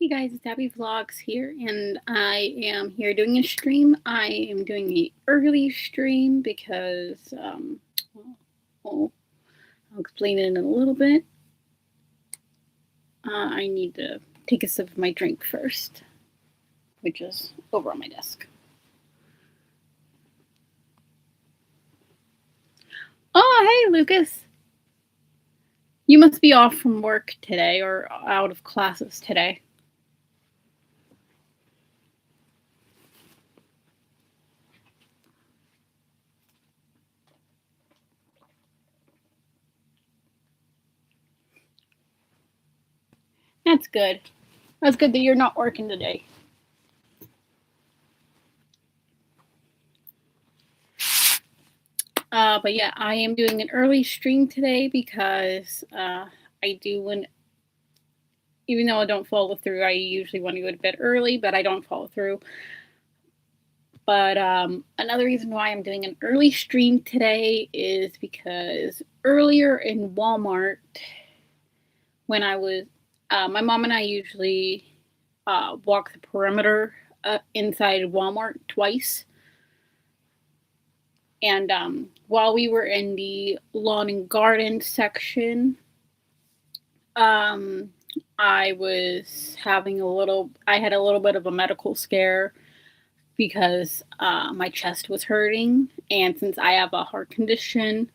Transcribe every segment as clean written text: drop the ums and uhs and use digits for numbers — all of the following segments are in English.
Hey guys, it's Abby Vlogs here, and I am here doing a stream. I am doing a early stream because, well, I'll explain it in a little bit. I need to take a sip of my drink first, which is over on my desk. Oh, hey Lucas! You must be off from work today or out of classes today. That's good. That's good that you're not working today. But yeah, I am doing an early stream today because I do even though I don't follow through, I usually want to go to bed early, but I don't follow through. But another reason why I'm doing an early stream today is because earlier in Walmart, when I was, my mom and I usually walk the perimeter inside Walmart twice. And while we were in the lawn and garden section, I had a little bit of a medical scare because my chest was hurting. And since I have a heart condition,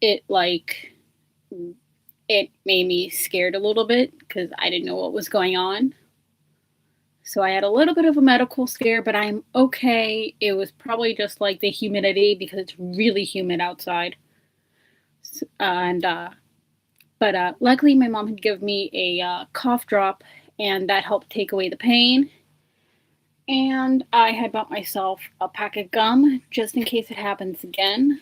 it made me scared a little bit because I didn't know what was going on. So I had a little bit of a medical scare, but I'm okay. It was probably just like the humidity because it's really humid outside. But luckily my mom had given me a cough drop, and that helped take away the pain. And I had bought myself a pack of gum just in case it happens again,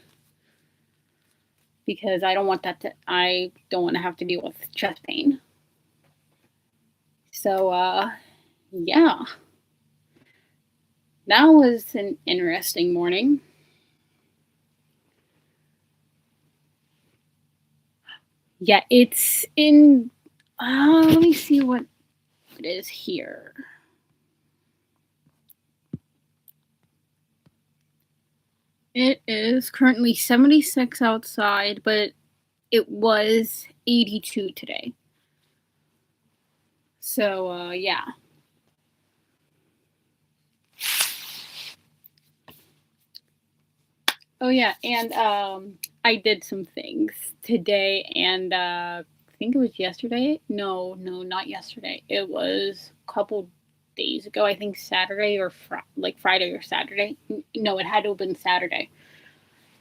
because I don't want to have to deal with chest pain. So yeah, that was an interesting morning. Yeah, it's in, let me see what it is here. It is currently 76 outside, but it was 82 today. So yeah. Oh yeah, and I did some things today, and I think it was yesterday. No, not yesterday. It was a couple days ago. I think Saturday or Friday or Saturday. No, it had to have been Saturday.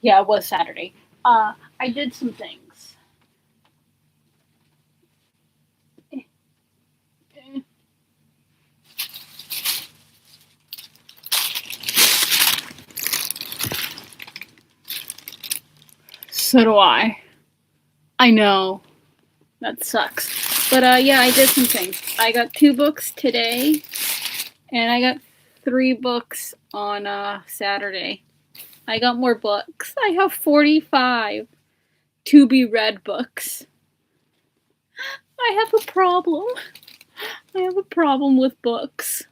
Yeah, it was Saturday. I did some things. So do I. I know. That sucks. But yeah, I did some things. I got 2 books today, and I got 3 books on Saturday. I got more books. I have 45 to be read books. I have a problem. I have a problem with books.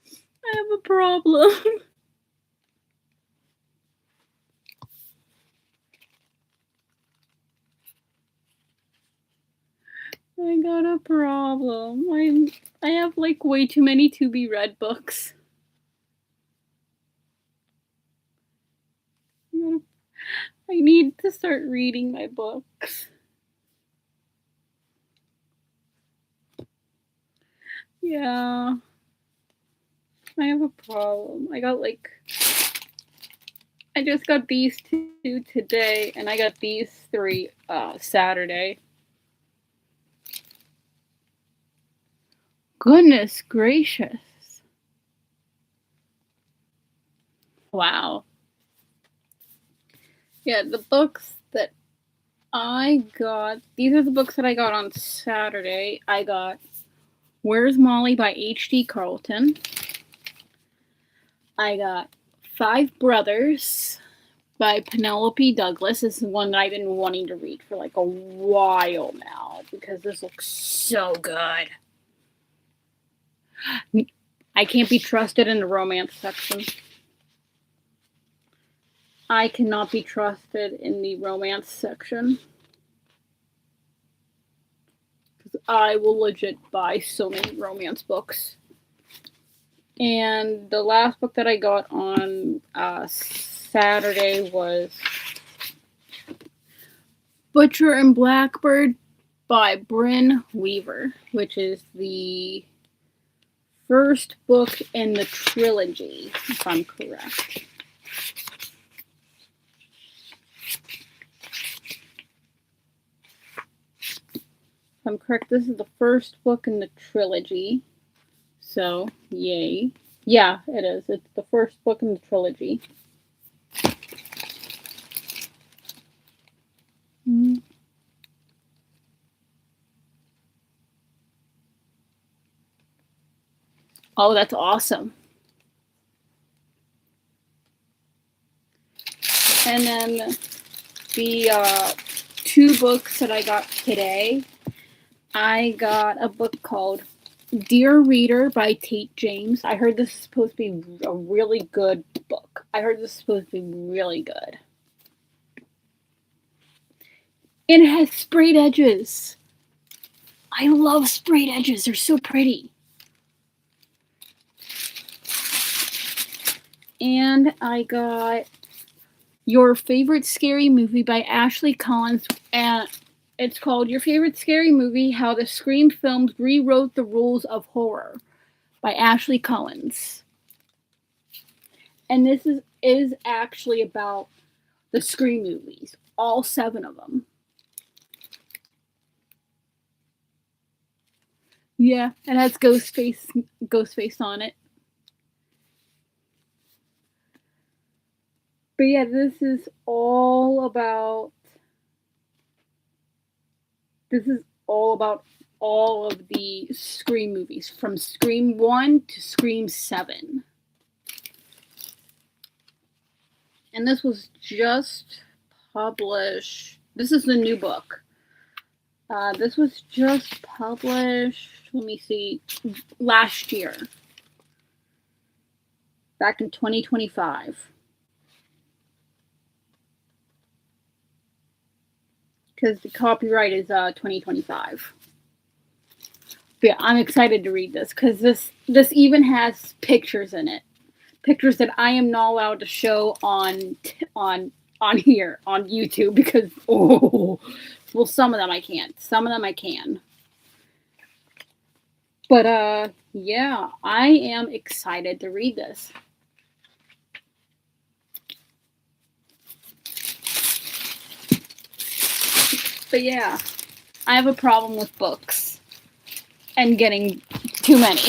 I have a problem. I got a problem. I have like way too many to be read books. I need to start reading my books. Yeah. I have a problem. I just got these 2 today, and I got these 3 Saturday. Goodness gracious. Wow. Yeah, the books that I got, these are the books that I got on Saturday. I got Where's Molly by H.D. Carlton. I got Five Brothers by Penelope Douglas. This is one that I've been wanting to read for like a while now because this looks so good. I can't be trusted in the romance section. I cannot be trusted in the romance section. Because I will legit buy so many romance books. And the last book that I got on Saturday was Butcher and Blackbird by Brynne Weaver, which is the first book in the trilogy, if I'm correct. If I'm correct, this is the first book in the trilogy. So, yay. Yeah, it is. It's the first book in the trilogy. Oh, that's awesome. And then the 2 books that I got today, I got a book called Dear Reader by Tate James. I heard this is supposed to be a really good book. I heard this is supposed to be really good. And it has sprayed edges. I love sprayed edges. They're so pretty. And I got Your Favorite Scary Movie by Ashley Collins. And it's called Your Favorite Scary Movie, How the Scream Films Rewrote the Rules of Horror by Ashley Collins. And this is actually about the Scream movies, all 7 of them. Yeah, it has Ghostface on it. But yeah, this is all about all of the Scream movies, from Scream 1 to Scream 7. And this was just published. This is the new book. This was just published, let me see, last year. Back in 2025. Because the copyright is 2025. But yeah, I'm excited to read this because this even has pictures in it, pictures that I am not allowed to show on here on YouTube because well, some of them I can't, some of them I can. But yeah, I am excited to read this. But yeah, I have a problem with books and getting too many.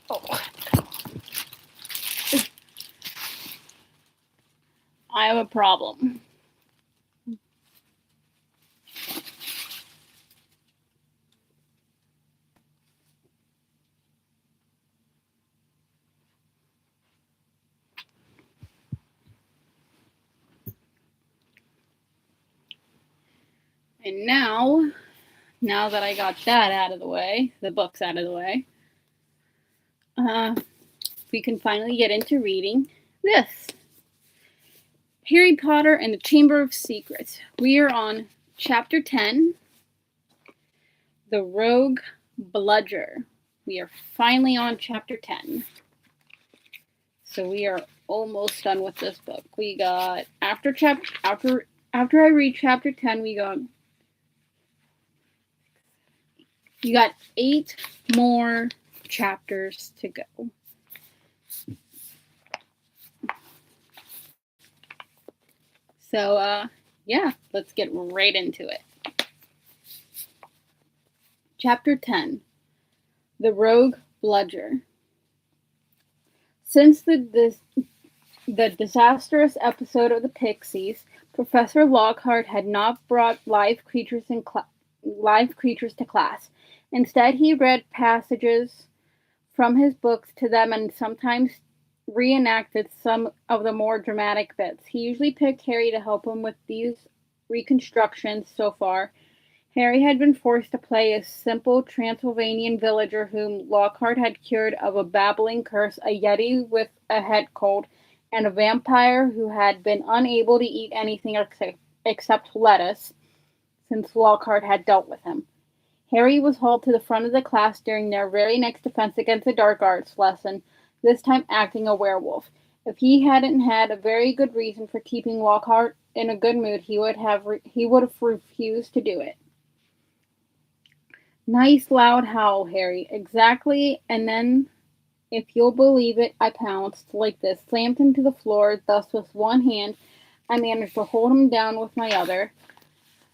Oh. I have a problem. And now that I got that out of the way, the books out of the way, we can finally get into reading this. Harry Potter and the Chamber of Secrets. We are on Chapter 10, The Rogue Bludger. We are finally on Chapter 10. So we are almost done with this book. We got, after I read Chapter 10, we got 8 more chapters to go. So, yeah, let's get right into it. Chapter 10, The Rogue Bludger. Since the disastrous episode of the Pixies, Professor Lockhart had not brought live creatures to class. Instead, he read passages from his books to them and sometimes reenacted some of the more dramatic bits. He usually picked Harry to help him with these reconstructions so far. Harry had been forced to play a simple Transylvanian villager whom Lockhart had cured of a babbling curse, a yeti with a head cold, and a vampire who had been unable to eat anything except lettuce since Lockhart had dealt with him. Harry was hauled to the front of the class during their very next defense against the dark arts lesson, this time acting a werewolf. If he hadn't had a very good reason for keeping Lockhart in a good mood, he would have refused to do it. Nice loud howl, Harry. Exactly, and then, if you'll believe it, I pounced like this, slammed him to the floor, thus with one hand. I managed to hold him down with my other.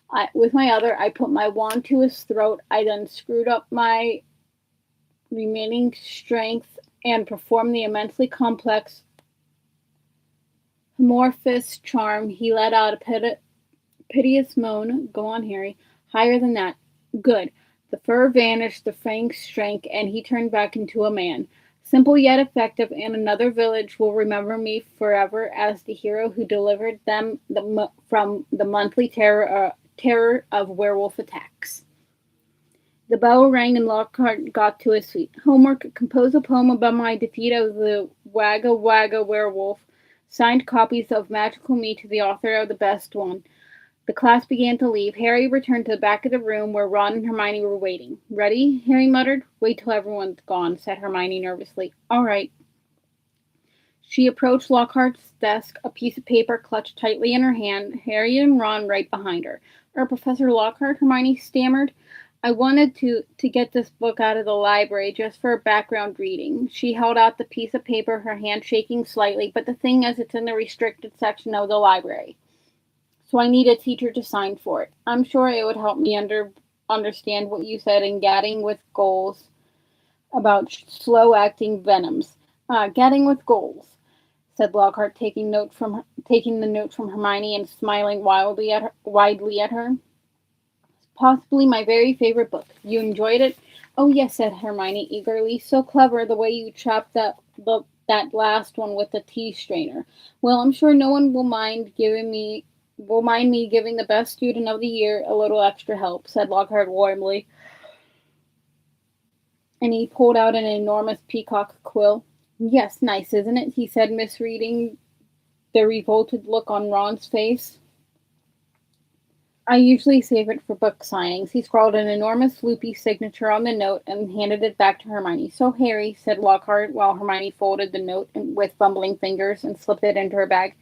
I put my wand to his throat. I then screwed up my remaining strength and performed the immensely complex amorphous charm. He let out a piteous moan. Go on, Harry. Higher than that. Good. The fur vanished, the fangs shrank, and he turned back into a man. Simple yet effective, and another village will remember me forever as the hero who delivered them from the monthly terror of werewolf attacks. The bell rang and Lockhart got to his feet. Homework: compose a poem about my defeat of the Wagga Wagga werewolf. Signed copies of Magical Me to the author of the best one. The class began to leave. Harry returned to the back of the room where Ron and Hermione were waiting. Ready? Harry muttered. Wait till everyone's gone, said Hermione nervously. All right. She approached Lockhart's desk, a piece of paper clutched tightly in her hand, Harry and Ron right behind her. Professor Lockhart, Hermione stammered. I wanted to get this book out of the library just for a background reading. She held out the piece of paper, her hand shaking slightly, but the thing is, it's in the restricted section of the library. So I need a teacher to sign for it. I'm sure it would help me understand what you said in Gadding with Goals about slow-acting venoms. Gadding with Goals, said Lockhart, taking the note from Hermione and smiling widely at her. Possibly my very favorite book. You enjoyed it? Oh, yes, said Hermione eagerly. So clever the way you chopped that last one with the tea strainer. Well, I'm sure no one will mind me giving the best student of the year a little extra help, said Lockhart warmly. And he pulled out an enormous peacock quill. Yes, nice, isn't it? He said, misreading the revolted look on Ron's face. I usually save it for book signings. He scrawled an enormous loopy signature on the note and handed it back to Hermione. So, Harry, said Lockhart, while Hermione folded the note with fumbling fingers and slipped it into her bag.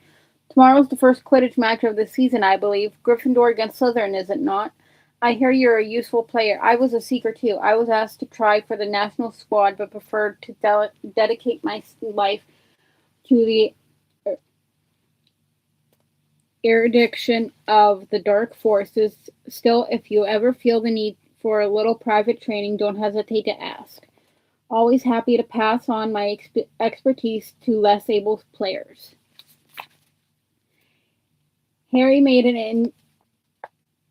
Tomorrow's the first Quidditch match of the season, I believe. Gryffindor against Slytherin, is it not? I hear you're a useful player. I was a seeker, too. I was asked to try for the national squad, but preferred to dedicate my life to the erudition of the dark forces. Still, if you ever feel the need for a little private training, don't hesitate to ask. Always happy to pass on my expertise to less able players. Harry made an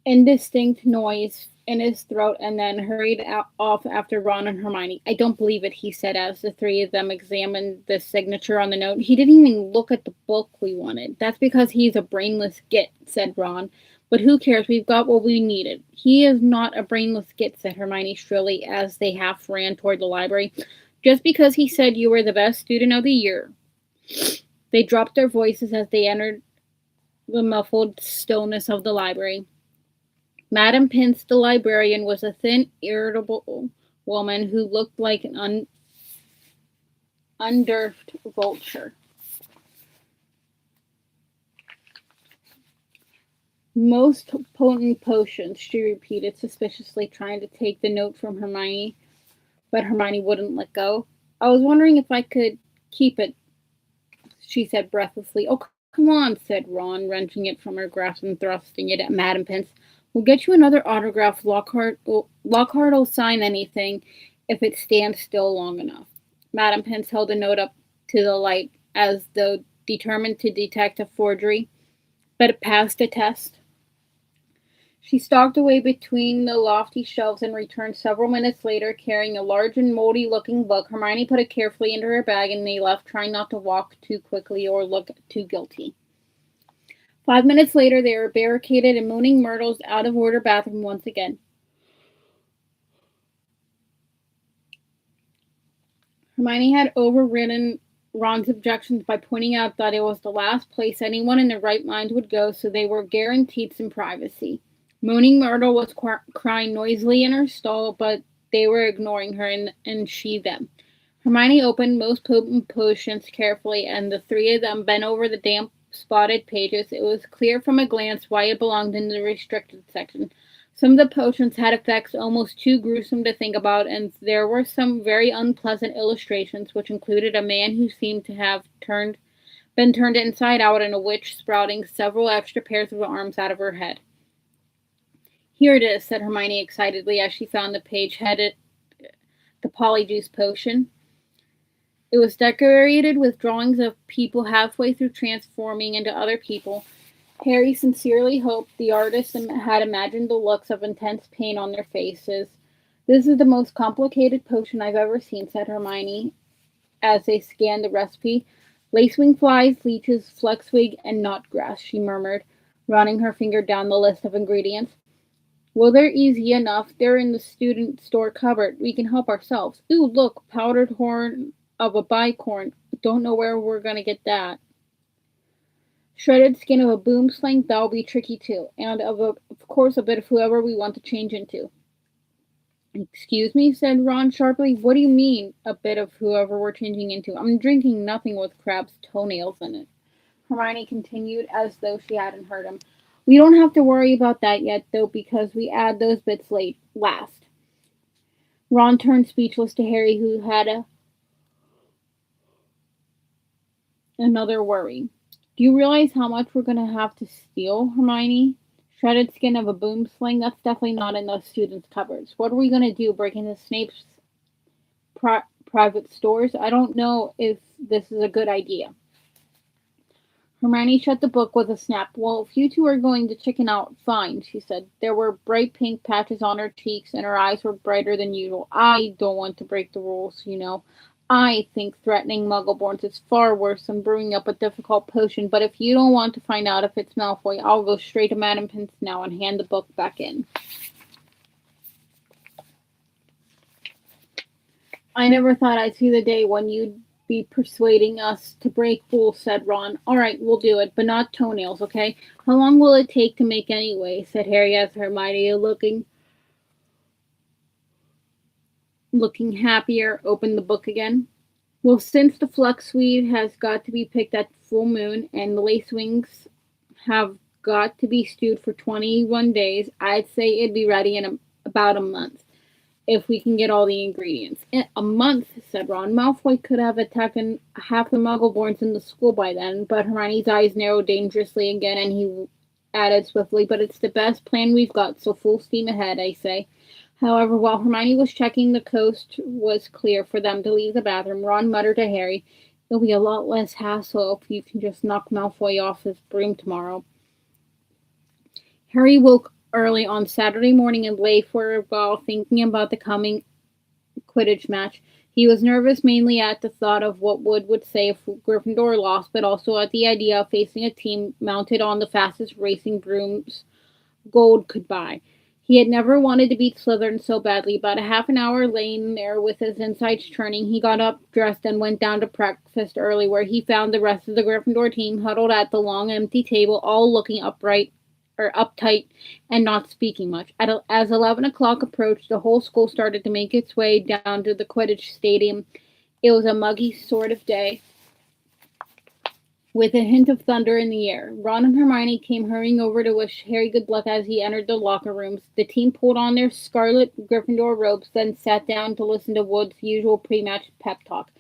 indistinct noise in his throat and then hurried off after Ron and Hermione. I don't believe it, he said as the three of them examined the signature on the note. He didn't even look at the book we wanted. That's because he's a brainless git, said Ron. But who cares? We've got what we needed. He is not a brainless git, said Hermione shrilly as they half ran toward the library. Just because he said you were the best student of the year. They dropped their voices as they entered the muffled stillness of the library. Madame Pince, the librarian, was a thin, irritable woman who looked like an unnerved vulture. Most potent potions, she repeated suspiciously, trying to take the note from Hermione, but Hermione wouldn't let go. I was wondering if I could keep it, she said breathlessly. Oh, come on, said Ron, wrenching it from her grasp and thrusting it at Madame Pince. We'll get you another autograph. Lockhart will sign anything if it stands still long enough. Madame Pince held the note up to the light as though determined to detect a forgery, but it passed a test. She stalked away between the lofty shelves and returned several minutes later carrying a large and moldy-looking book. Hermione put it carefully into her bag and they left, trying not to walk too quickly or look too guilty. 5 minutes later, they were barricaded in Moaning Myrtle's out-of-order bathroom once again. Hermione had overridden Ron's objections by pointing out that it was the last place anyone in their right mind would go, so they were guaranteed some privacy. Moaning Myrtle was crying noisily in her stall, but they were ignoring her and she them. Hermione opened most potent potions carefully, and the three of them bent over the damp, spotted pages. It was clear from a glance why it belonged in the restricted section. Some of the potions had effects almost too gruesome to think about, and there were some very unpleasant illustrations, which included a man who seemed to have been turned inside out and a witch sprouting several extra pairs of arms out of her head. Here it is, said Hermione excitedly as she found the page headed the Polyjuice potion. It was decorated with drawings of people halfway through transforming into other people. Harry sincerely hoped the artists had imagined the looks of intense pain on their faces. This is the most complicated potion I've ever seen, said Hermione as they scanned the recipe. Lacewing flies, leeches, fluxwig, and knotgrass, she murmured, running her finger down the list of ingredients. Well, they're easy enough. They're in the student store cupboard. We can help ourselves. Ooh, look, powdered horn of a bicorn. Don't know where we're going to get that. Shredded skin of a boomslang, that'll be tricky too. And of course, a bit of whoever we want to change into. Excuse me, said Ron sharply. What do you mean, a bit of whoever we're changing into? I'm drinking nothing with crab's toenails in it. Hermione continued as though she hadn't heard him. We don't have to worry about that yet, though, because we add those bits last. Ron turned speechless to Harry, who had another worry. Do you realize how much we're going to have to steal, Hermione? Shredded skin of a boomslang? That's definitely not in those students' cupboards. What are we going to do, break into Snape's private stores? I don't know if this is a good idea. Hermione shut the book with a snap. Well, if you two are going to chicken out, fine, she said. There were bright pink patches on her cheeks, and her eyes were brighter than usual. I don't want to break the rules, you know. I think threatening Muggleborns is far worse than brewing up a difficult potion, but if you don't want to find out if it's Malfoy, I'll go straight to Madame Pince now and hand the book back in. I never thought I'd see the day when you'd be persuading us to break rules, said Ron. All right, we'll do it, but not toenails, okay? How long will it take to make anyway? Said Harry as Hermione, looking happier, opened the book again. Well, since the fluxweed has got to be picked at full moon and the lacewings have got to be stewed for 21 days, I'd say it'd be ready in about a month, if we can get all the ingredients. A month, said Ron. Malfoy could have attacked half the Muggleborns in the school by then, but Hermione's eyes narrowed dangerously again, and he added swiftly, but it's the best plan we've got, so full steam ahead, I say. However, while Hermione was checking, the coast was clear for them to leave the bathroom. Ron muttered to Harry, it'll be a lot less hassle if you can just knock Malfoy off his broom tomorrow. Harry woke early on Saturday morning and lay for a while thinking about the coming Quidditch match. He was nervous mainly at the thought of what Wood would say if Gryffindor lost, but also at the idea of facing a team mounted on the fastest racing brooms gold could buy. He had never wanted to beat Slytherin so badly. About a half an hour laying there with his insides churning, he got up, dressed, and went down to breakfast early, where he found the rest of the Gryffindor team huddled at the long, empty table, all looking uptight and not speaking much. As 11 o'clock approached, the whole school started to make its way down to the Quidditch stadium. It was a muggy sort of day, with a hint of thunder in the air. Ron and Hermione came hurrying over to wish Harry good luck as he entered the locker rooms. The team pulled on their scarlet Gryffindor robes, then sat down to listen to Wood's usual pre-match pep talk.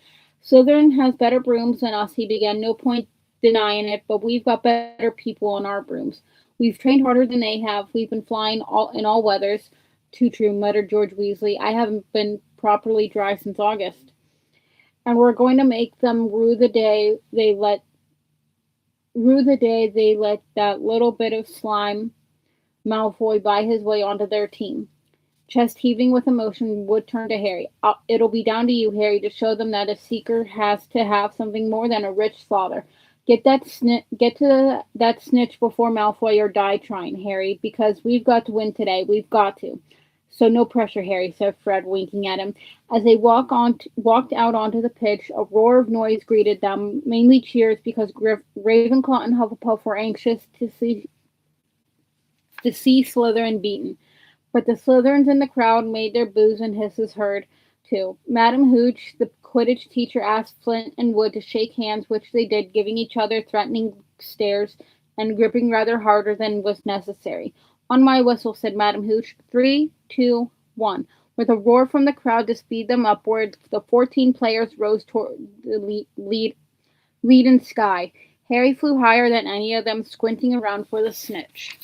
Slytherin has better brooms than us, he began. No point denying it, but we've got better people on our brooms. We've trained harder than they have. We've been flying in all weathers. Too true, muttered George Weasley. I haven't been properly dry since August. And we're going to make them rue the day they let that little bit of slime Malfoy buy his way onto their team. Chest heaving with emotion, Wood turned to Harry. It'll be down to you, Harry, to show them that a seeker has to have something more than a rich father. Get to that snitch before Malfoy or die trying, Harry, because we've got to win today. We've got to. So no pressure, Harry, said Fred, winking at him. As they walked out onto the pitch, a roar of noise greeted them, mainly cheers because Ravenclaw and Hufflepuff were anxious to see Slytherin beaten. But the Slytherins in the crowd made their boos and hisses heard, too. Madam Hooch, the Quidditch teacher, asked Flint and Wood to shake hands, which they did, giving each other threatening stares and gripping rather harder than was necessary. On my whistle, said Madam Hooch. 3, 2, 1. With a roar from the crowd to speed them upward, the 14 players rose toward the leaden sky. Harry flew higher than any of them, squinting around for the snitch.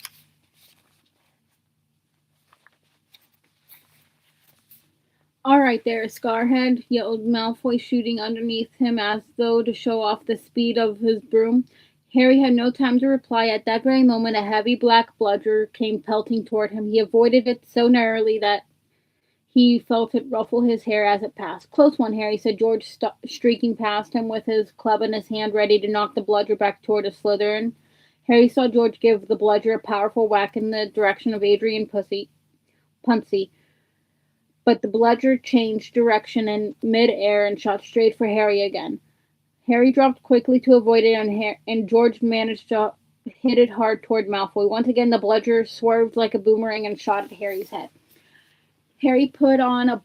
"All right there, Scarhead," yelled Malfoy, shooting underneath him as though to show off the speed of his broom. Harry had no time to reply. At that very moment a heavy black bludger came pelting toward him. He avoided it so narrowly that he felt it ruffle his hair as it passed. "Close one, Harry," said George, streaking past him with his club in his hand, ready to knock the bludger back toward a Slytherin. Harry saw George give the bludger a powerful whack in the direction of Adrian Puncy. But the bludger changed direction in mid-air and shot straight for Harry again. Harry dropped quickly to avoid it, and George managed to hit it hard toward Malfoy. Once again, the bludger swerved like a boomerang and shot at Harry's head. Harry put on a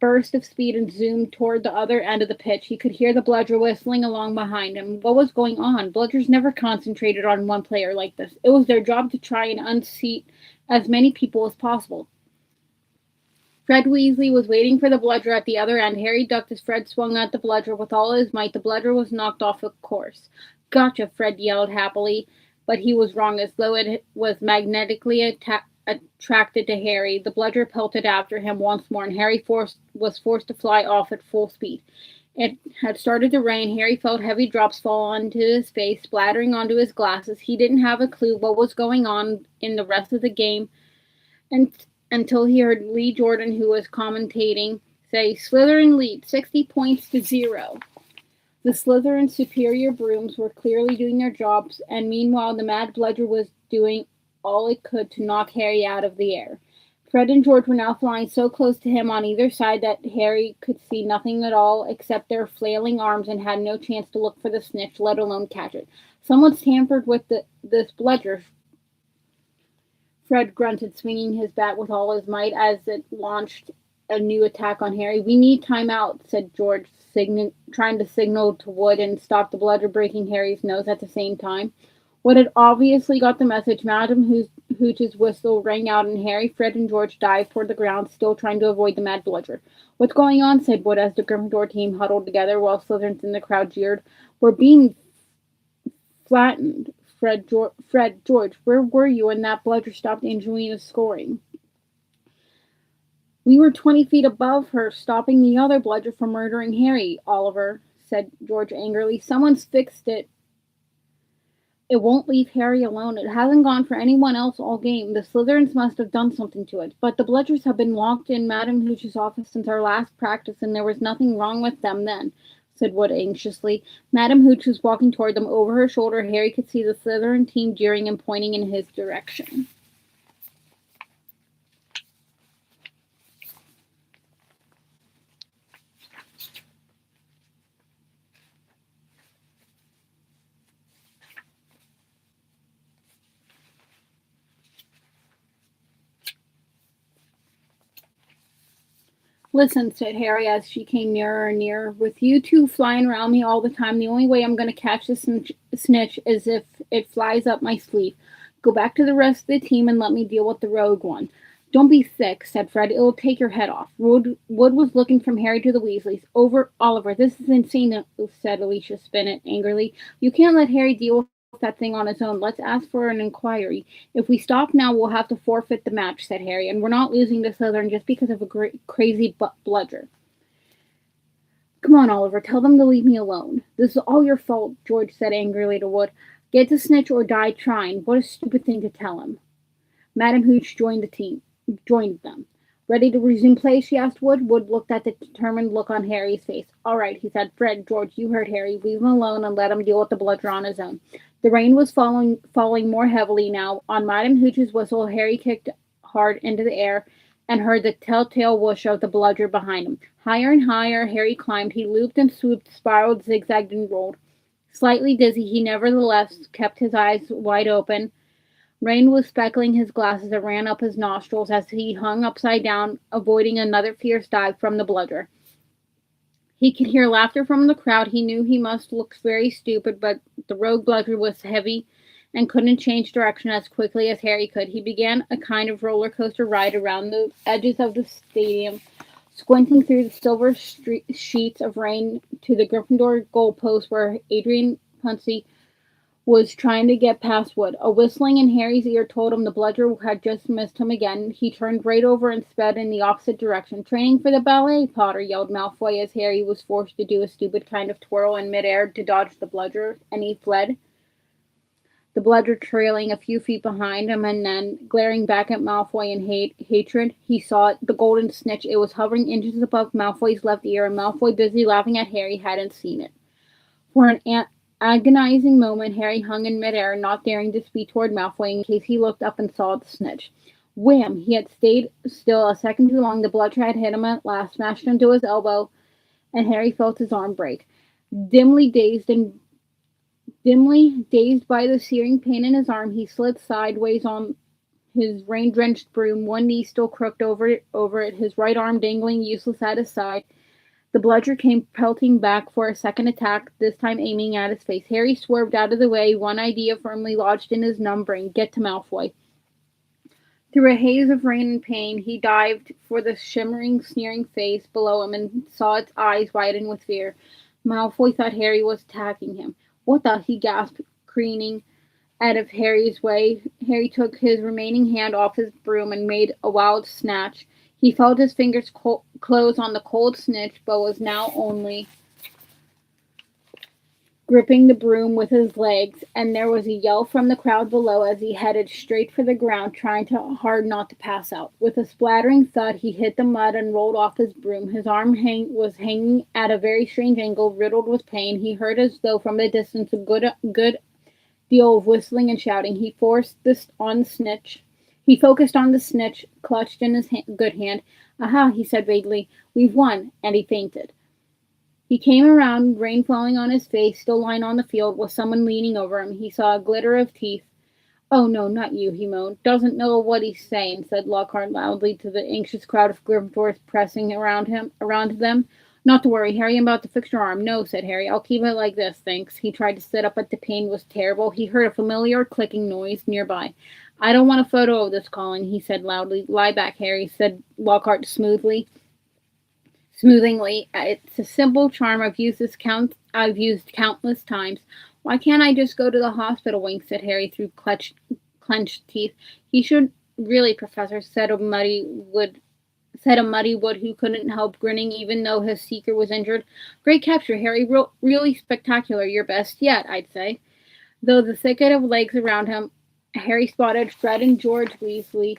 burst of speed and zoomed toward the other end of the pitch. He could hear the bludger whistling along behind him. What was going on? Bludgers never concentrated on one player like this. It was their job to try and unseat as many people as possible. Fred Weasley was waiting for the bludger at the other end. Harry ducked as Fred swung at the bludger with all his might. The bludger was knocked off course. "Gotcha," Fred yelled happily, but he was wrong. As though it was magnetically attracted to Harry, the bludger pelted after him once more, and Harry was forced to fly off at full speed. It had started to rain. Harry felt heavy drops fall onto his face, splattering onto his glasses. He didn't have a clue what was going on in the rest of the game, until he heard Lee Jordan, who was commentating, say, "Slytherin lead, 60 points to 0. The Slytherin's superior brooms were clearly doing their jobs, and meanwhile the mad bludger was doing all it could to knock Harry out of the air. Fred and George were now flying so close to him on either side that Harry could see nothing at all except their flailing arms and had no chance to look for the snitch, let alone catch it. "Someone's tampered with this bludger," Fred grunted, swinging his bat with all his might as it launched a new attack on Harry. "We need time out," said George, trying to signal to Wood and stop the bludger breaking Harry's nose at the same time. Wood had obviously got the message. Madam Hooch's whistle rang out, and Harry, Fred, and George dived toward the ground, still trying to avoid the mad bludger. "What's going on?" said Wood as the Gryffindor team huddled together while Slytherins in the crowd jeered. "We're being flattened." Fred, George, where were you when that bludger stopped Angelina scoring?" "We were 20 feet above her, stopping the other bludger from murdering Harry, Oliver," said George angrily. "Someone's fixed it. It won't leave Harry alone. It hasn't gone for anyone else all game. The Slytherins must have done something to it. But the bludgers have been locked in Madam Hooch's office since our last practice, and there was nothing wrong with them then," said Wood anxiously. Madam Hooch was walking toward them. Over her shoulder, Harry could see the Slytherin team jeering and pointing in his direction. "Listen," said Harry as she came nearer and nearer. "With you two flying around me all the time, the only way I'm going to catch this snitch is if it flies up my sleeve. Go back to the rest of the team and let me deal with the rogue one." "Don't be thick," said Fred. "It'll take your head off." Wood was looking from Harry to the Weasleys. "Oliver, this is insane," said Alicia Spinnet angrily. "You can't let Harry deal with that thing on his own. Let's ask for an inquiry. If we stop now, we'll have to forfeit the match," said Harry, "and we're not losing to Slytherin just because of a crazy bludger." "Come on, Oliver, tell them to leave me alone." "This is all your fault," George said angrily to Wood. "Get to snitch or die trying. What a stupid thing to tell him." Madam Hooch joined them. Ready to resume play? She asked Wood. Wood looked at the determined look on Harry's face. All right, he said. Fred, George, you heard Harry. Leave him alone and let him deal with the bludger on his own. The rain was falling more heavily now. On Madam Hooch's whistle, Harry kicked hard into the air and heard the telltale whoosh of the bludger behind him. Higher and higher Harry climbed. He looped and swooped, spiraled, zigzagged, and rolled. Slightly dizzy, he nevertheless kept his eyes wide open. Rain was speckling his glasses and ran up his nostrils as he hung upside down, avoiding another fierce dive from the bludger. He could hear laughter from the crowd. He knew he must look very stupid, but the rogue bludger was heavy and couldn't change direction as quickly as Harry could. He began a kind of roller coaster ride around the edges of the stadium, squinting through the silver sheets of rain to the Gryffindor goalpost where Adrian Puncy was trying to get past Wood. A whistling in Harry's ear told him the bludger had just missed him again. He turned right over and sped in the opposite direction. Training for the ballet, Potter, yelled Malfoy as Harry was forced to do a stupid kind of twirl in midair to dodge the bludger, and he fled. The bludger trailing a few feet behind him, and then, glaring back at Malfoy in hatred, he saw it, the golden snitch. It was hovering inches above Malfoy's left ear, and Malfoy, busy laughing at Harry, hadn't seen it. For an agonizing moment, Harry hung in midair, not daring to speed toward Malfoy in case he looked up and saw the snitch. Wham! He had stayed still a second too long. The bludger had hit him at last, smashed him to his elbow, and Harry felt his arm break. Dimly dazed by the searing pain in his arm, he slid sideways on his rain-drenched broom, one knee still crooked over it, his right arm dangling useless at his side. The bludger came pelting back for a second attack, this time aiming at his face. Harry swerved out of the way, one idea firmly lodged in his numb brain: get to Malfoy. Through a haze of rain and pain, he dived for the shimmering, sneering face below him and saw its eyes widen with fear. Malfoy thought Harry was attacking him. What the? He gasped, craning out of Harry's way. Harry took his remaining hand off his broom and made a wild snatch. He felt his fingers close on the cold snitch, but was now only gripping the broom with his legs, and there was a yell from the crowd below as he headed straight for the ground, trying hard not to pass out. With a splattering thud, he hit the mud and rolled off his broom. His arm was hanging at a very strange angle, riddled with pain. He heard as though from the distance a good deal of whistling and shouting. He focused on the snitch, clutched in his good hand. Aha, he said vaguely. We've won, and he fainted. He came around, rain falling on his face, still lying on the field, with someone leaning over him. He saw a glitter of teeth. Oh, no, not you, he moaned. Doesn't know what he's saying, said Lockhart loudly to the anxious crowd of Gryffindors pressing around them. Not to worry, Harry, I'm about to fix your arm. No, said Harry. I'll keep it like this, thanks. He tried to sit up, but the pain was terrible. He heard a familiar clicking noise nearby. I don't want a photo of this, Colin, he said loudly. Lie back, Harry, said Lockhart smoothingly. It's a simple charm. I've used countless times. Why can't I just go to the hospital, Wink, said Harry through clenched teeth. He should really, Professor, said a muddy Wood who couldn't help grinning even though his seeker was injured. Great capture, Harry. Really spectacular. Your best yet, I'd say. Though the thicket of legs around him, Harry spotted Fred and George Weasley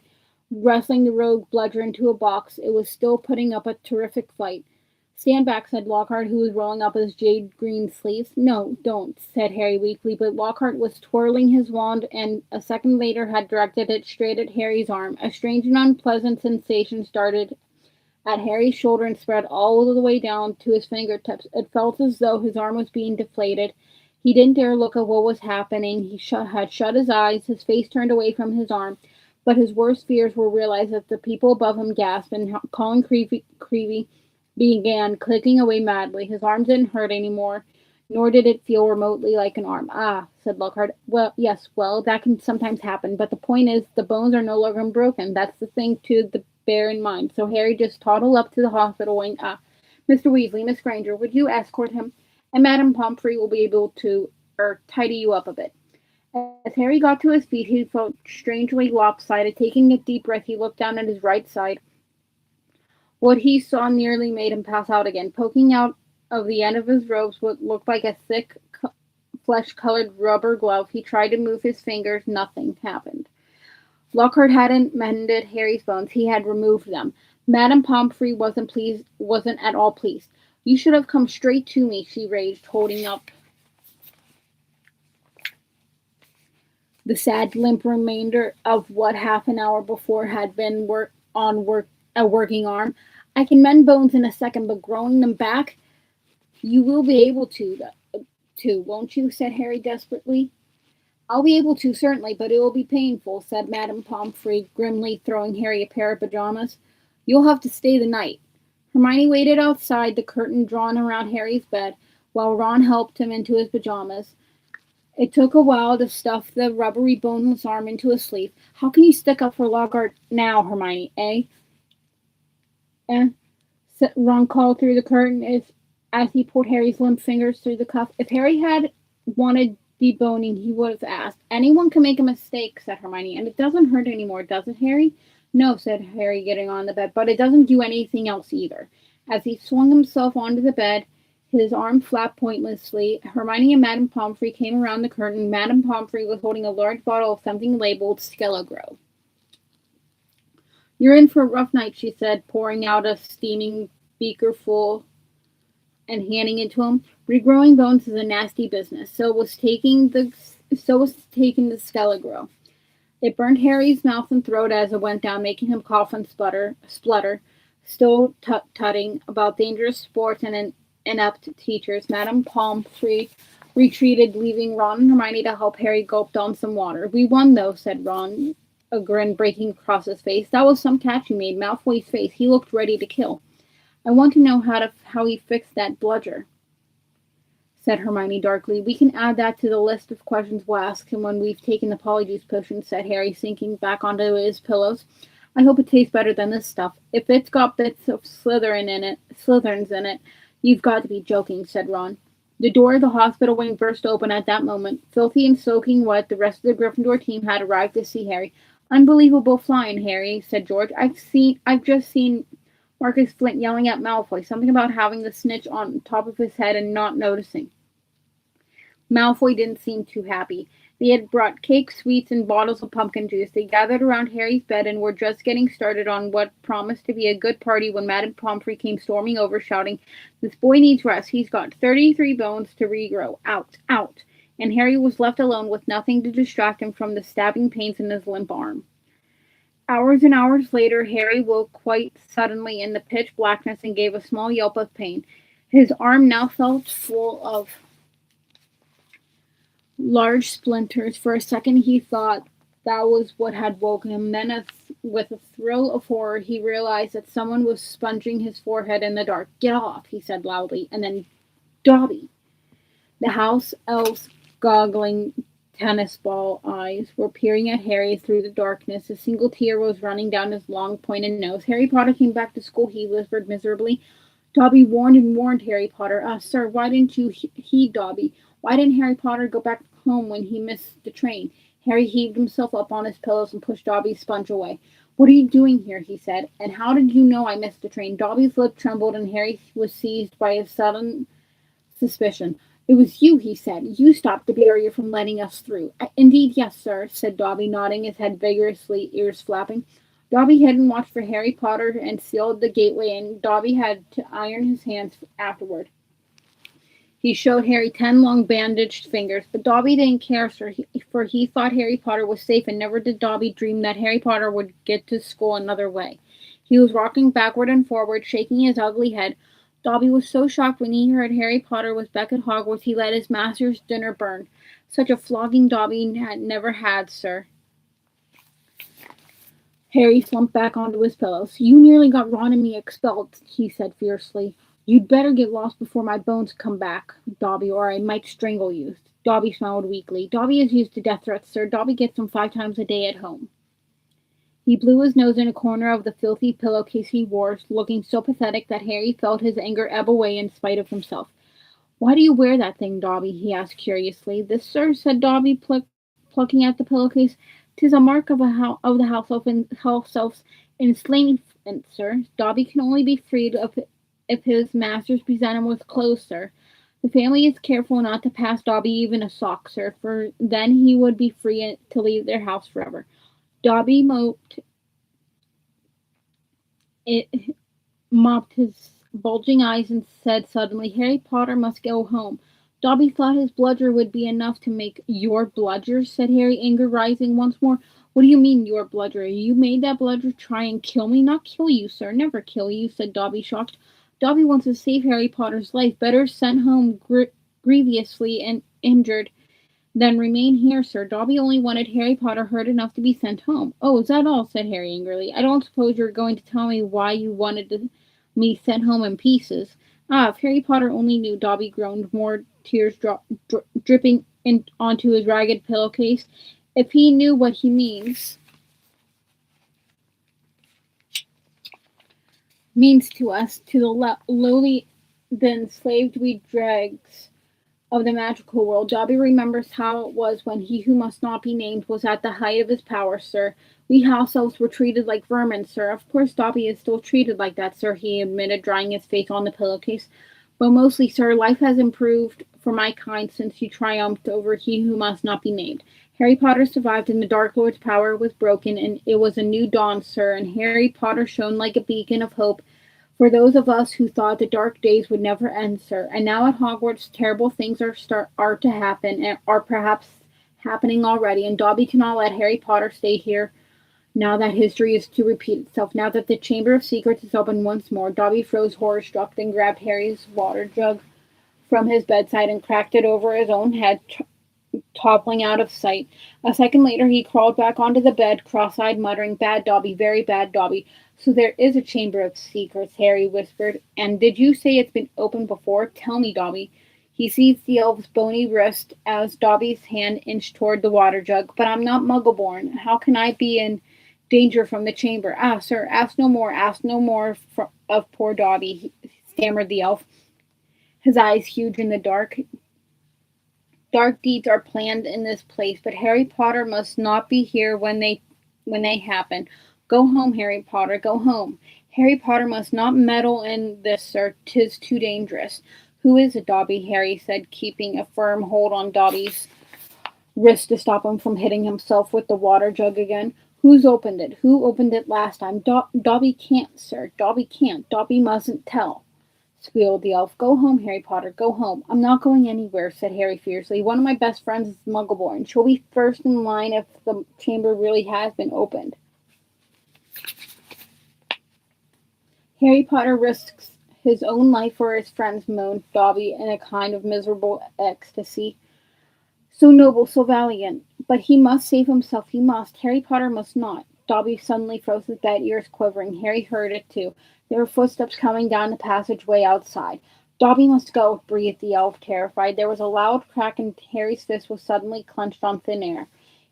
wrestling the rogue bludger into a box. It was still putting up a terrific fight. Stand back, said Lockhart, who was rolling up his jade green sleeves. No, don't, said Harry weakly, but Lockhart was twirling his wand and a second later had directed it straight at Harry's arm. A strange and unpleasant sensation started at Harry's shoulder and spread all the way down to his fingertips. It felt as though his arm was being deflated. He didn't dare look at what was happening. He had shut his eyes, his face turned away from his arm. But his worst fears were realized as the people above him gasped and Colin Creevey began clicking away madly. His arm didn't hurt anymore, nor did it feel remotely like an arm. Ah, said Lockhart. Well, that can sometimes happen, but the point is the bones are no longer broken. That's the thing to bear in mind. So Harry just toddled up to the hospital wing. Mr. Weasley, Miss Granger, would you escort him? And Madame Pomfrey will be able to tidy you up a bit. As Harry got to his feet, he felt strangely lopsided. Taking a deep breath, he looked down at his right side. What he saw nearly made him pass out again. Poking out of the end of his robes what looked like a thick, flesh-colored rubber glove. He tried to move his fingers. Nothing happened. Lockhart hadn't mended Harry's bones, he had removed them. Madame Pomfrey wasn't at all pleased. You should have come straight to me, she raged, holding up the sad, limp remainder of what half an hour before had been a working arm. I can mend bones in a second, but growing them back, you will be able to, won't you? Said Harry desperately. I'll be able to, certainly, but it will be painful, said Madame Pomfrey, grimly throwing Harry a pair of pajamas. You'll have to stay the night. Hermione waited outside, the curtain drawn around Harry's bed, while Ron helped him into his pajamas. It took a while to stuff the rubbery, boneless arm into his sleeve. How can you stick up for Lockhart now, Hermione, eh? Eh? Ron called through the curtain as he pulled Harry's limp fingers through the cuff. If Harry had wanted deboning, he would have asked. Anyone can make a mistake, said Hermione, and it doesn't hurt anymore, does it, Harry? No, said Harry, getting on the bed, but it doesn't do anything else either. As he swung himself onto the bed, his arm flapped pointlessly. Hermione and Madame Pomfrey came around the curtain. Madame Pomfrey was holding a large bottle of something labeled Skelegro. You're in for a rough night, she said, pouring out a steaming beaker full and handing it to him. Regrowing bones is a nasty business. So was taking the Skelegro. It burned Harry's mouth and throat as it went down, making him cough and splutter. Still tutting about dangerous sports and inept teachers, Madame Pomfrey retreated, leaving Ron and Hermione to help Harry gulp down some water. We won, though, said Ron, a grin breaking across his face. That was some catch you made. Malfoy's face. He looked ready to kill. I want to know how he fixed that bludger, said Hermione darkly. We can add that to the list of questions we'll ask him when we've taken the Polyjuice potion, said Harry, sinking back onto his pillows. I hope it tastes better than this stuff. If it's got bits of Slytherins in it, you've got to be joking, said Ron. The door of the hospital wing burst open at that moment. Filthy and soaking wet, the rest of the Gryffindor team had arrived to see Harry. Unbelievable flying, Harry, said George. I've just seen Marcus Flint yelling at Malfoy, something about having the snitch on top of his head and not noticing. Malfoy didn't seem too happy. They had brought cake, sweets, and bottles of pumpkin juice. They gathered around Harry's bed and were just getting started on what promised to be a good party when Madame Pomfrey came storming over, shouting, This boy needs rest. He's got 33 bones to regrow. Out, out. And Harry was left alone with nothing to distract him from the stabbing pains in his limp arm. Hours and hours later, Harry woke quite suddenly in the pitch blackness and gave a small yelp of pain. His arm now felt full of large splinters. For a second he thought that was what had woken him. Then, with a thrill of horror, he realized that someone was sponging his forehead in the dark. Get off, he said loudly, and then, Dobby. The house elf's goggling tennis ball eyes were peering at Harry through the darkness. A single tear was running down his long, pointed nose. Harry Potter came back to school, he whispered miserably. Dobby warned and warned Harry Potter. Sir, why didn't you heed Dobby? Why didn't Harry Potter go back home when he missed the train? Harry heaved himself up on his pillows and pushed Dobby's sponge away. What are you doing here? He said. And how did you know I missed the train? Dobby's lip trembled and Harry was seized by a sudden suspicion. It was you, he said. You stopped the barrier from letting us through. Indeed, yes, sir, said Dobby, nodding his head vigorously, ears flapping. Dobby hadn't watched for Harry Potter and sealed the gateway, and Dobby had to iron his hands afterward. He showed Harry 10 long bandaged fingers, but Dobby didn't care, sir, for he thought Harry Potter was safe, and never did Dobby dream that Harry Potter would get to school another way. He was rocking backward and forward, shaking his ugly head. Dobby was so shocked when he heard Harry Potter was back at Hogwarts he let his master's dinner burn. Such a flogging Dobby had never had, sir. Harry slumped back onto his pillows. You nearly got Ron and me expelled, he said fiercely. You'd better get lost before my bones come back, Dobby, or I might strangle you. Dobby smiled weakly. Dobby is used to death threats, sir. Dobby gets them 5 times a day at home. He blew his nose in a corner of the filthy pillowcase he wore, looking so pathetic that Harry felt his anger ebb away in spite of himself. Why do you wear that thing, Dobby? He asked curiously. This, sir, said Dobby, plucking at the pillowcase. 'Tis a mark of the house elf's enslavement, sir. Dobby can only be freed if his masters present him with clothes, sir. The family is careful not to pass Dobby even a sock, sir, for then he would be free to leave their house forever. Dobby it, mopped his bulging eyes and said suddenly, Harry Potter must go home. Dobby thought his bludger would be enough to make your bludger, said Harry, anger rising once more. What do you mean, your bludger? You made that bludger try and kill me? Not kill you, sir. Never kill you, said Dobby, shocked. Dobby wants to save Harry Potter's life. Better sent home grievously and injured than remain here, sir. Dobby only wanted Harry Potter hurt enough to be sent home. Oh, is that all? Said Harry angrily. I don't suppose you're going to tell me why you wanted me sent home in pieces. Ah, if Harry Potter only knew, Dobby groaned, more tears dripping onto his ragged pillowcase. If he knew what he means to us, to the lowly, the enslaved we dregs of the magical world. Dobby remembers how it was when he who must not be named was at the height of his power, sir. We house elves were treated like vermin, sir. Of course Dobby is still treated like that, sir, he admitted, drying his face on the pillowcase. But mostly, sir, life has improved for my kind since you triumphed over he who must not be named. Harry Potter survived and the Dark Lord's power was broken, and it was a new dawn, sir, and Harry Potter shone like a beacon of hope for those of us who thought the dark days would never end, sir. And now at Hogwarts, terrible things are to happen, and are perhaps happening already. And Dobby cannot let Harry Potter stay here now that history is to repeat itself. Now that the Chamber of Secrets is open once more, Dobby froze horror-struck, then grabbed Harry's water jug from his bedside and cracked it over his own head, toppling out of sight. A second later, he crawled back onto the bed, cross-eyed, muttering, Bad Dobby, very bad Dobby. So there is a Chamber of Secrets, Harry whispered. And did you say it's been opened before? Tell me, Dobby. He seized the elf's bony wrist as Dobby's hand inched toward the water jug. But I'm not Muggle-born. How can I be in danger from the chamber? Ah, sir, ask no more of poor Dobby, stammered the elf, his eyes huge in the dark. Dark deeds are planned in this place, but Harry Potter must not be here when they happen. Go home, Harry Potter, go home. Harry Potter must not meddle in this, sir. 'Tis too dangerous. Who is it, Dobby? Harry said, keeping a firm hold on Dobby's wrist to stop him from hitting himself with the water jug again. Who's opened it? Who opened it last time? Dobby can't, sir. Dobby can't. Dobby mustn't tell, squealed the elf. Go home, Harry Potter, go home. I'm not going anywhere, said Harry fiercely. One of my best friends is Muggleborn. She'll be first in line if the chamber really has been opened. Harry Potter risks his own life for his friends, moaned Dobby in a kind of miserable ecstasy. So noble, so valiant. But he must save himself, he must. Harry Potter must not. Dobby suddenly froze his bed, ears quivering. Harry heard it too. There were footsteps coming down the passageway outside. Dobby must go, breathed the elf, terrified. There was a loud crack and Harry's fist was suddenly clenched on thin air.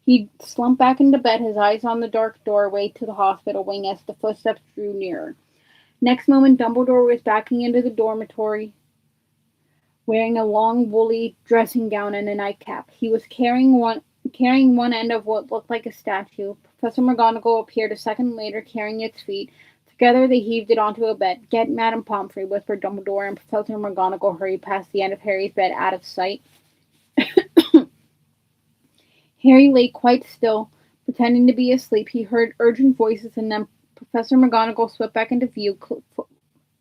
He slumped back into bed, his eyes on the dark doorway to the hospital wing as the footsteps drew nearer. Next moment, Dumbledore was backing into the dormitory, wearing a long woolly dressing gown and a nightcap. He was carrying one end of what looked like a statue. Professor McGonagall appeared a second later, carrying its feet. Together they heaved it onto a bed. Get Madame Pomfrey, whispered Dumbledore, and Professor McGonagall hurried past the end of Harry's bed, out of sight. Harry lay quite still, pretending to be asleep. He heard urgent voices, and then Professor McGonagall swept back into view,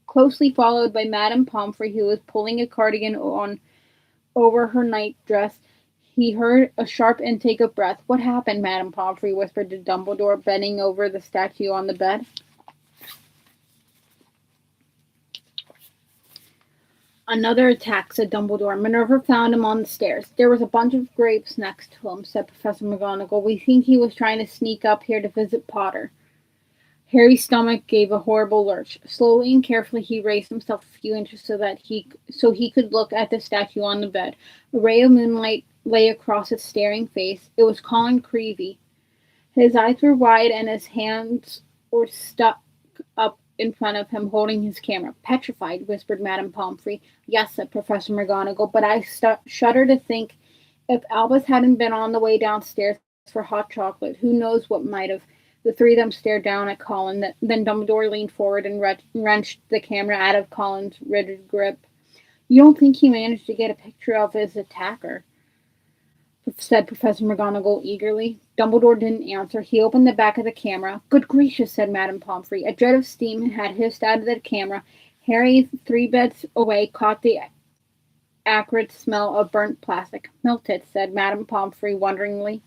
closely followed by Madame Pomfrey, who was pulling a cardigan on over her nightdress. He heard a sharp intake of breath. What happened, Madame Pomfrey whispered to Dumbledore, bending over the statue on the bed. Another attack, said Dumbledore. Minerva found him on the stairs. There was a bunch of grapes next to him, said Professor McGonagall. We think he was trying to sneak up here to visit Potter. Harry's stomach gave a horrible lurch. Slowly and carefully he raised himself a few inches so he could look at the statue on the bed. A ray of moonlight lay across its staring face. It was Colin Creevey. His eyes were wide and his hands were stuck up in front of him, holding his camera. Petrified, whispered Madame Pomfrey. Yes, said Professor McGonagall, but I shudder to think if Albus hadn't been on the way downstairs for hot chocolate, who knows what might have. The three of them stared down at Colin. Then Dumbledore leaned forward and wrenched the camera out of Colin's rigid grip. You don't think he managed to get a picture of his attacker? said Professor McGonagall eagerly. Dumbledore didn't answer. He opened the back of the camera. Good gracious, said Madame Pomfrey. A jet of steam had hissed out of the camera. Harry, 3 beds away, caught the acrid smell of burnt plastic. Melted, said Madame Pomfrey wonderingly.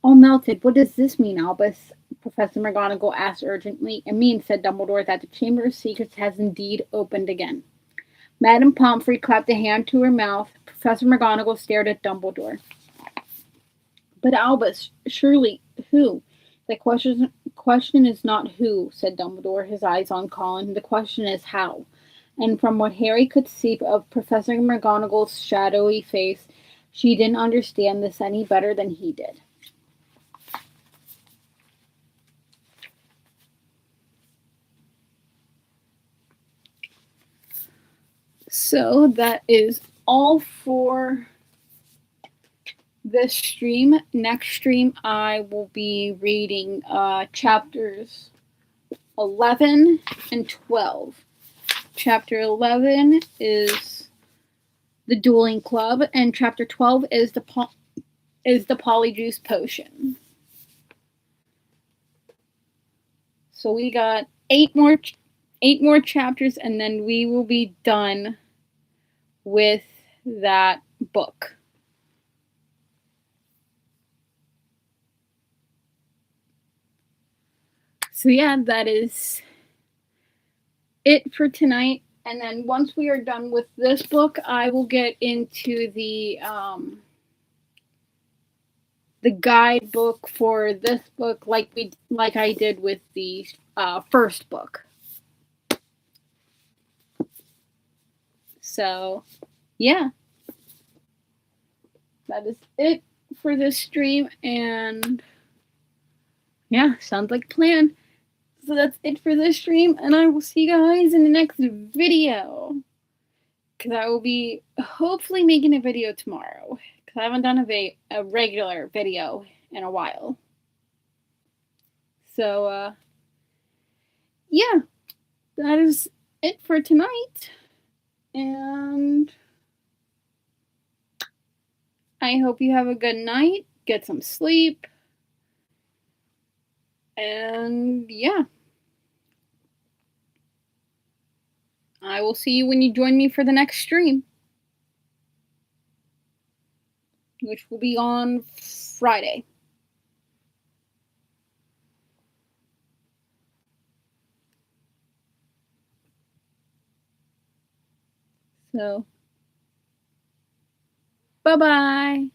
All melted. What does this mean, Albus? Professor McGonagall asked urgently. It means, said Dumbledore, that the Chamber of Secrets has indeed opened again. Madame Pomfrey clapped a hand to her mouth. Professor McGonagall stared at Dumbledore. But Albus, surely, who? The question is not who, said Dumbledore, his eyes on Colin. The question is how. And from what Harry could see of Professor McGonagall's shadowy face, she didn't understand this any better than he did. So that is all for this stream. Next stream, I will be reading chapters 11 and 12. Chapter 11 is the Dueling Club, and chapter 12 is the Polyjuice Potion. So we got 8 more chapters, and then we will be done with that book. So yeah, that is it for tonight. And then once we are done with this book, I will get into the guidebook for this book, like I did with the first book. So, yeah, that is it for this stream, and yeah, sounds like a plan. So that's it for this stream, and I will see you guys in the next video. Because I will be hopefully making a video tomorrow. Because I haven't done a regular video in a while. So, yeah, that is it for tonight. And I hope you have a good night. Get some sleep. And yeah. I will see you when you join me for the next stream, which will be on Friday. So, bye-bye.